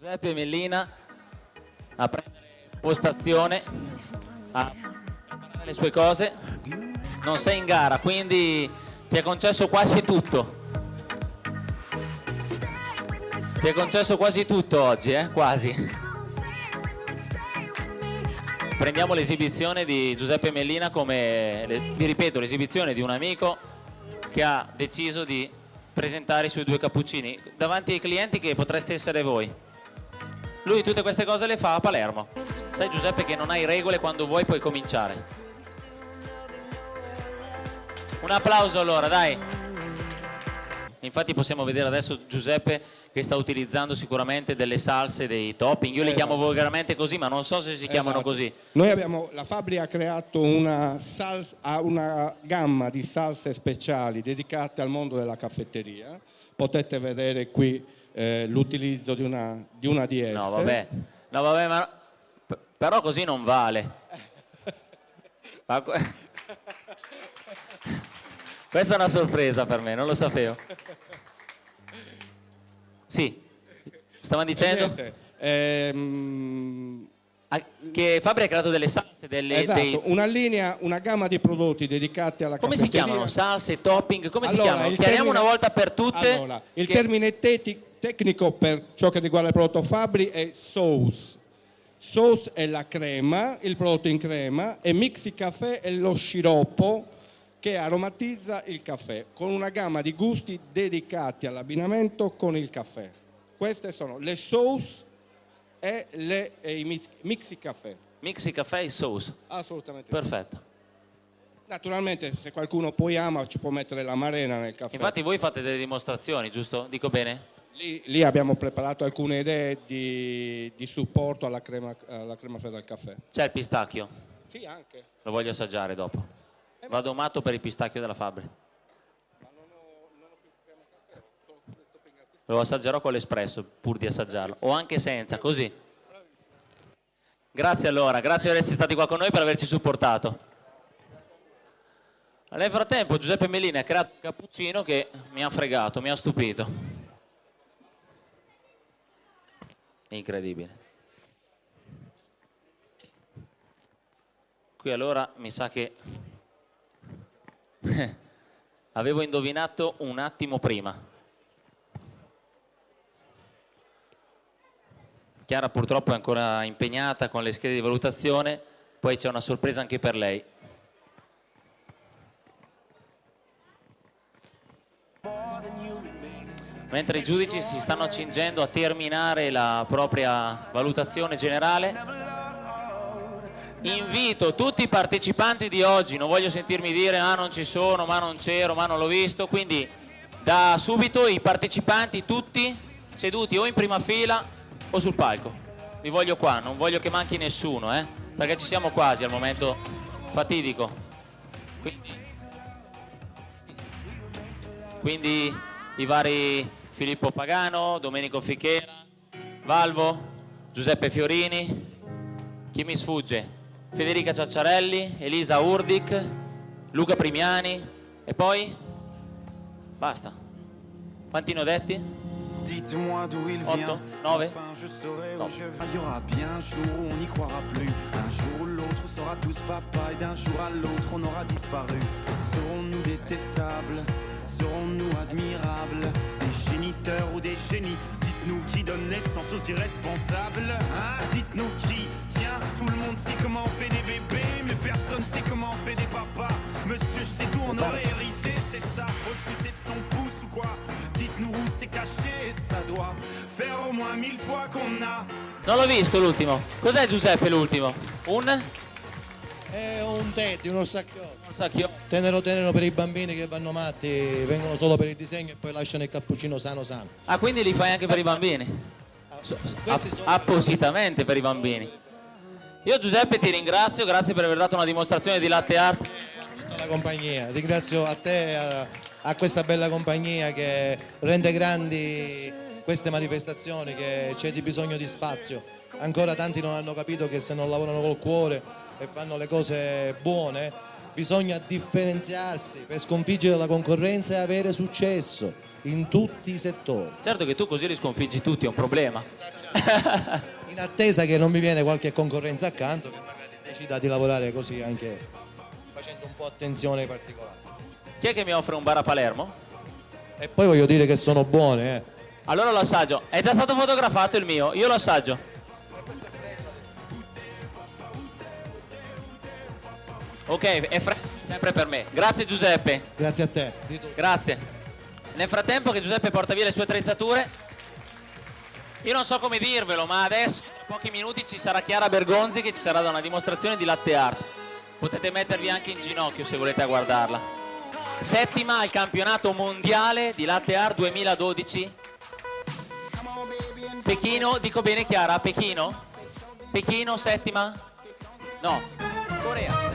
Giuseppe Mellina a prendere postazione, a preparare le sue cose. Non sei in gara, quindi ti è concesso quasi tutto. Ti è concesso quasi tutto oggi, quasi. Prendiamo l'esibizione di Giuseppe Mellina come, vi ripeto, l'esibizione di un amico che ha deciso di presentare i suoi due cappuccini davanti ai clienti che potreste essere voi. Lui tutte queste cose le fa a Palermo. Sai Giuseppe che non hai regole, quando vuoi puoi cominciare. Un applauso allora, dai. Infatti possiamo vedere adesso Giuseppe che sta utilizzando sicuramente delle salse, dei topping. Io li chiamo volgarmente così, ma non so se si chiamano così. La Fabri ha creato una gamma di salse speciali dedicate al mondo della caffetteria. Potete vedere qui l'utilizzo di una di esse. No vabbè, ma però così non vale. Questa è una sorpresa per me, non lo sapevo. Sì, stavano dicendo che Fabri ha creato delle salse, una gamma di prodotti dedicati alla come caffetteria. Come si chiamano? Salse, topping? Come si chiamano? Chiariamo una volta per tutte. Il termine tecnico per ciò che riguarda il prodotto Fabri è sauce. Sauce è la crema, il prodotto in crema, e Mixi Caffè è lo sciroppo che aromatizza il caffè, con una gamma di gusti dedicati all'abbinamento con il caffè. Queste sono le sauce e i Mixi Caffè. Mixi Caffè e sauce. Assolutamente. Perfetto. Naturalmente se qualcuno poi ama ci può mettere l'amarena nel caffè. Infatti voi fate delle dimostrazioni, giusto? Dico bene? Lì abbiamo preparato alcune idee di supporto alla crema fredda al caffè. C'è il pistacchio? Sì, anche. Lo voglio assaggiare dopo. Vado matto per il pistacchio della Fabri. Ma non ho più crema caffè. Lo assaggerò con l'espresso pur di assaggiarlo, o anche senza, così. Grazie allora, grazie per essere stati qua con noi, per averci supportato. Nel frattempo Giuseppe Mellina ha creato un cappuccino che mi ha fregato, mi ha stupito. Incredibile. Qui allora mi sa che avevo indovinato un attimo prima. Chiara purtroppo è ancora impegnata con le schede di valutazione, poi c'è una sorpresa anche per lei. Mentre i giudici si stanno accingendo a terminare la propria valutazione generale, invito tutti i partecipanti di oggi, non voglio sentirmi dire ah non ci sono, ma non c'ero, ma non l'ho visto, quindi da subito i partecipanti tutti seduti o in prima fila o sul palco. Vi voglio qua, non voglio che manchi nessuno, perché ci siamo quasi al momento fatidico. Quindi i vari Filippo Pagano, Domenico Fichera, Valvo, Giuseppe Fiorini, chi mi sfugge? Federica Ciacciarelli, Elisa Urdic, Luca Primiani e poi basta. Quanti ne ho detti? Dites-moi d'où il 8, vient. 9? Enfin, je saurai Non. où je vais. Il y aura bien un jour où on n'y croira plus. Un jour ou l'autre, on sera tous papa. Et d'un jour à l'autre, on aura disparu. Serons-nous détestables? Serons-nous admirables? Des géniteurs ou des génies? Dites-nous qui donne naissance aux irresponsables, hein? Dites-nous qui? Tiens, tout le monde sait comment on fait des bébés, mais personne sait comment on fait des papas. Monsieur, je sais tout, on aurait hérité, c'est ça. Faut le sucer de son pouce ou quoi? Dites-nous où c'est caché, ça doit faire au moins 1000 fois qu'on a. Non l'ho visto l'ultimo. Cos'è Giuseppe l'ultimo? È un teddy, uno sacchiotto. Un sacchio. Tenero per i bambini che vanno matti, vengono solo per il disegno e poi lasciano il cappuccino sano. Ah, quindi li fai anche per i bambini? Questi sono Appositamente per i bambini. Io Giuseppe ti ringrazio, grazie per aver dato una dimostrazione di latte art. tutta la compagnia. Ringrazio a te e a questa bella compagnia che rende grandi queste manifestazioni, che c'è di bisogno di spazio. Ancora tanti non hanno capito che se non lavorano col cuore e fanno le cose buone, bisogna differenziarsi per sconfiggere la concorrenza e avere successo in tutti i settori. Certo che tu così li sconfiggi tutti, è un problema. In attesa che non mi viene qualche concorrenza accanto che magari decida di lavorare così anche facendo un po' attenzione ai particolari. Chi è che mi offre un bar a Palermo? E poi voglio dire che sono buone, Allora lo assaggio. È già stato fotografato il mio, io lo assaggio. Ok, è freddo sempre per me. Grazie Giuseppe. Grazie a te. Grazie. Nel frattempo che Giuseppe porta via le sue attrezzature, io non so come dirvelo, ma adesso, tra pochi minuti, ci sarà Chiara Bergonzi che ci sarà da una dimostrazione di latte art. Potete mettervi anche in ginocchio se volete a guardarla. 7ª al campionato mondiale di latte art 2012. Pechino, dico bene Chiara? Pechino? Pechino 7ª? No, Corea.